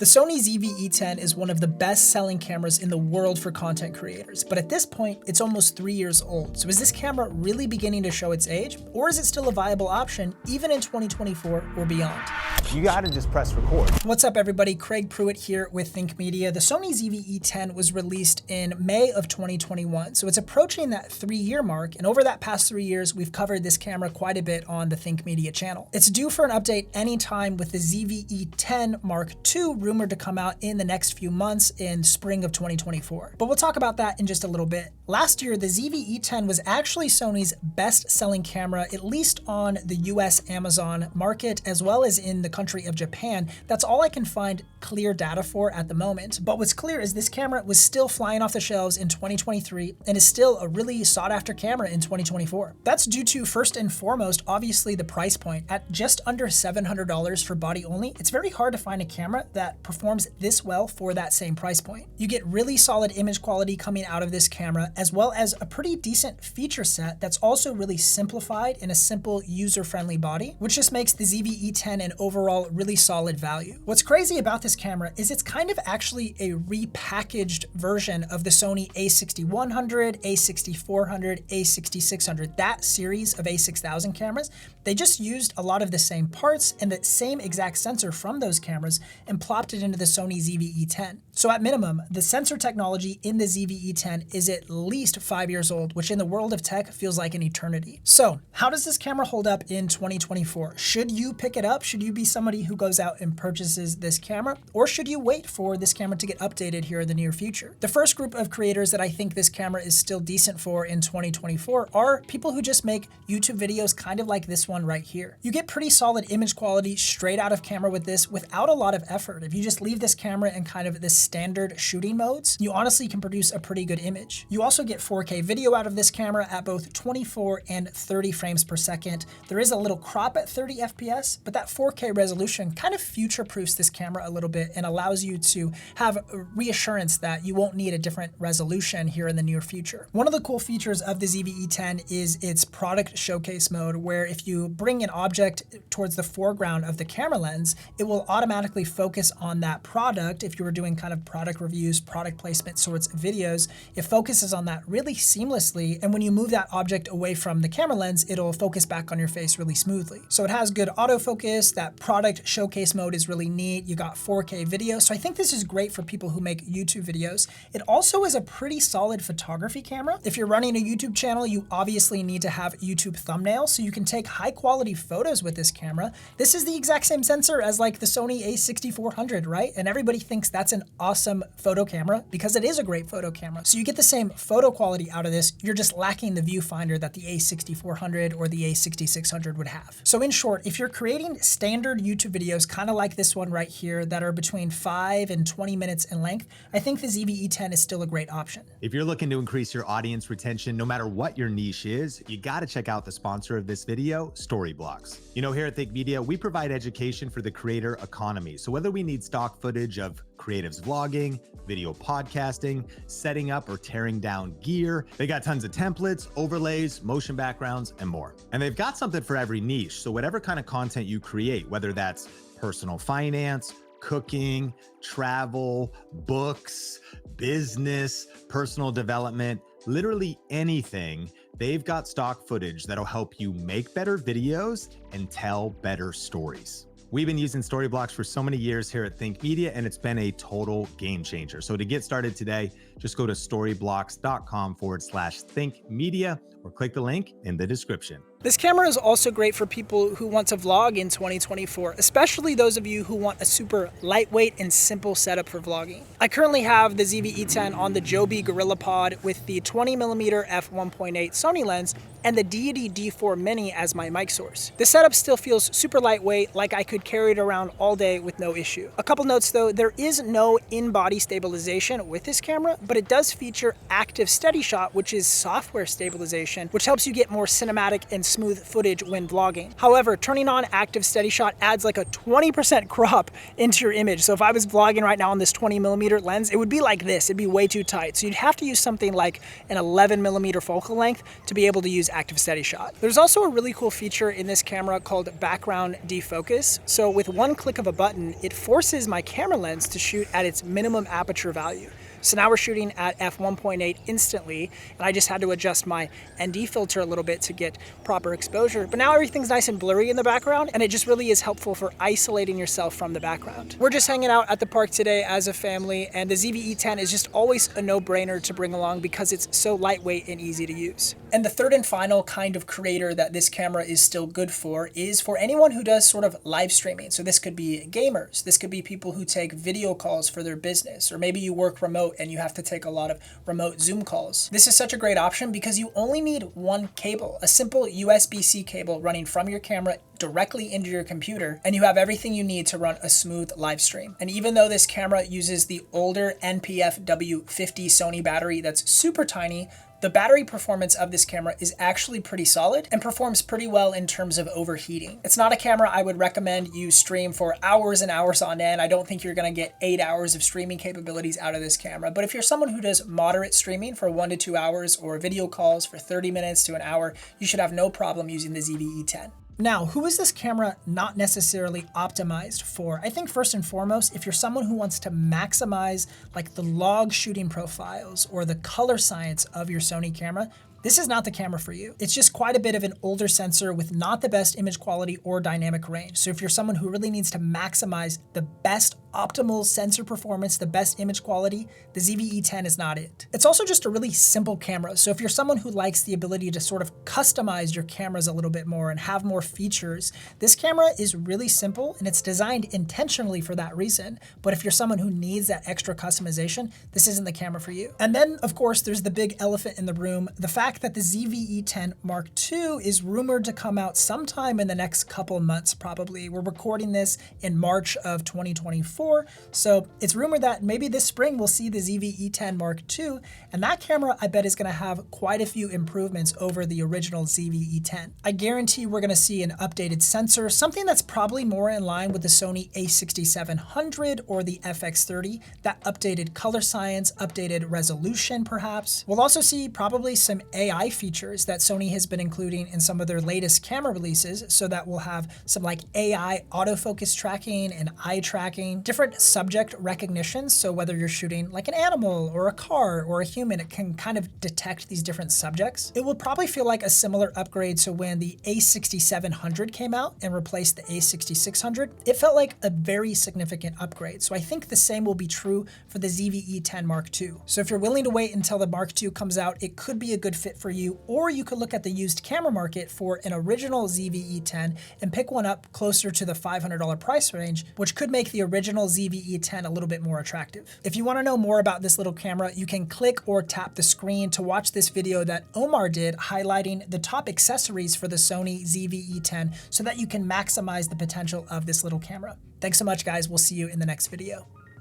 The Sony ZV-E10 is one of the best-selling cameras in the world for content creators, but at this point, it's almost 3 years old. So is this camera really beginning to show its age, or is it still a viable option even in 2024 or beyond? You gotta just press record. What's up everybody, Kraig here with Think Media. The Sony ZV-E10 was released in May of 2021, so it's approaching that 3-year mark, and over that past 3 years, we've covered this camera quite a bit on the Think Media channel. It's due for an update anytime with the ZV-E10 Mark II rumored to come out in the next few months in spring of 2024. But we'll talk about that in just a little bit. Last year, the ZV-E10 was actually Sony's best-selling camera, at least on the US Amazon market, as well as in the country of Japan. That's all I can find clear data for at the moment. But what's clear is this camera was still flying off the shelves in 2023 and is still a really sought-after camera in 2024. That's due to, first and foremost, obviously the price point. At just under $700 for body only, it's very hard to find a camera that performs this well for that same price point. You get really solid image quality coming out of this camera, as well as a pretty decent feature set that's also really simplified in a simple user-friendly body, which just makes the ZV-E10 an overall really solid value. What's crazy about this camera is it's kind of actually a repackaged version of the Sony a6100, a6400, a6600, that series of a6000 cameras. They just used a lot of the same parts and the same exact sensor from those cameras and plopped it into the Sony ZV-E10. So at minimum, the sensor technology in the ZV-E10 is at least 5 years old, which in the world of tech feels like an eternity. So how does this camera hold up in 2024? Should you pick it up? Should you be somebody who goes out and purchases this camera? Or should you wait for this camera to get updated here in the near future? The first group of creators that I think this camera is still decent for in 2024 are people who just make YouTube videos kind of like this one right here. You get pretty solid image quality straight out of camera with this without a lot of effort. If you just leave this camera in kind of the standard shooting modes, you honestly can produce a pretty good image. You also get 4K video out of this camera at both 24 and 30 frames per second. There is a little crop at 30 FPS, but that 4K resolution kind of future-proofs this camera a little bit and allows you to have reassurance that you won't need a different resolution here in the near future. One of the cool features of the ZV-E10 is its product showcase mode, where if you bring an object towards the foreground of the camera lens, it will automatically focus on that product. If you were doing kind of product reviews, product placement sorts of videos, it focuses on that really seamlessly. And when you move that object away from the camera lens, it'll focus back on your face really smoothly. So it has good autofocus. That product showcase mode is really neat. You got 4K video. So I think this is great for people who make YouTube videos. It also is a pretty solid photography camera. If you're running a YouTube channel, you obviously need to have YouTube thumbnails, so you can take high quality photos with this camera. This is the exact same sensor as like the Sony a6400, right? And everybody thinks that's an awesome photo camera because it is a great photo camera. So you get the same photo quality out of this. You're just lacking the viewfinder that the a6400 or the a6600 would have. So in short, if you're creating standard YouTube videos, kind of like this one right here, that are between 5 and 20 minutes in length, I think the ZV-E10 is still a great option. If you're looking to increase your audience retention, no matter what your niche is, you gotta check out the sponsor of this video, Storyblocks. You know, here at Think Media, we provide education for the creator economy. So whether we need stock footage of creatives vlogging, video podcasting, setting up or tearing down gear, they got tons of templates, overlays, motion backgrounds, and more. And they've got something for every niche. So whatever kind of content you create, whether that's personal finance, cooking, travel, books, business, personal development, literally anything, they've got stock footage that'll help you make better videos and tell better stories. We've been using Storyblocks for so many years here at Think Media, and it's been a total game changer. So to get started today, just go to storyblocks.com/Think Media or click the link in the description. This camera is also great for people who want to vlog in 2024, especially those of you who want a super lightweight and simple setup for vlogging. I currently have the ZV-E10 on the Joby GorillaPod with the 20mm f1.8 Sony lens and the Deity D4 Mini as my mic source. The setup still feels super lightweight, like I could carry it around all day with no issue. A couple notes though, there is no in-body stabilization with this camera, but it does feature active steady shot, which is software stabilization, which helps you get more cinematic and smooth footage when vlogging. However, turning on active steady shot adds like a 20% crop into your image. So if I was vlogging right now on this 20mm lens, it would be like this. It'd be way too tight. So you'd have to use something like an 11mm focal length to be able to use active steady shot. There's also a really cool feature in this camera called background defocus. So with one click of a button, it forces my camera lens to shoot at its minimum aperture value. So now we're shooting at f1.8 instantly, and I just had to adjust my ND filter a little bit to get proper exposure. But now everything's nice and blurry in the background, and it just really is helpful for isolating yourself from the background. We're just hanging out at the park today as a family, and the ZV-E10 is just always a no-brainer to bring along because it's so lightweight and easy to use. And the third and final kind of creator that this camera is still good for is for anyone who does sort of live streaming. So this could be gamers, this could be people who take video calls for their business, or maybe you work remote and you have to take a lot of remote Zoom calls. This is such a great option because you only need one cable, a simple USB-C cable running from your camera directly into your computer, and you have everything you need to run a smooth live stream. And even though this camera uses the older NPF W50 Sony battery that's super tiny, the battery performance of this camera is actually pretty solid and performs pretty well in terms of overheating. It's not a camera I would recommend you stream for hours and hours on end. I don't think you're gonna get 8 hours of streaming capabilities out of this camera. But if you're someone who does moderate streaming for 1 to 2 hours or video calls for 30 minutes to an hour, you should have no problem using the ZV-E10. Now, who is this camera not necessarily optimized for? I think first and foremost, if you're someone who wants to maximize like the log shooting profiles or the color science of your Sony camera, this is not the camera for you. It's just quite a bit of an older sensor with not the best image quality or dynamic range. So if you're someone who really needs to maximize the best optimal sensor performance, the best image quality, the ZV-E10 is not it. It's also just a really simple camera. So if you're someone who likes the ability to sort of customize your cameras a little bit more and have more features, this camera is really simple and it's designed intentionally for that reason. But if you're someone who needs that extra customization, this isn't the camera for you. And then of course, there's the big elephant in the room, the fact that the ZV-E10 Mark II is rumored to come out sometime in the next couple months probably. We're recording this in March of 2024. So it's rumored that maybe this spring we'll see the ZV-E10 Mark II, and that camera I bet is gonna have quite a few improvements over the original ZV-E10. I guarantee we're gonna see an updated sensor, something that's probably more in line with the Sony a6700 or the FX30, that updated color science, updated resolution perhaps. We'll also see probably some AI features that Sony has been including in some of their latest camera releases, so that we'll have some like AI autofocus tracking and eye tracking, different subject recognition. So whether you're shooting like an animal or a car or a human, it can kind of detect these different subjects. It will probably feel like a similar upgrade to when the a6700 came out and replaced the a6600. It felt like a very significant upgrade. So I think the same will be true for the ZV-E10 Mark II. So if you're willing to wait until the Mark II comes out, it could be a good fit for you, or you could look at the used camera market for an original ZV-E10 and pick one up closer to the $500 price range, which could make the original ZV-E10 a little bit more attractive. If you want to know more about this little camera, you can click or tap the screen to watch this video that Omar did highlighting the top accessories for the Sony ZV-E10 so that you can maximize the potential of this little camera. Thanks so much, guys. We'll see you in the next video.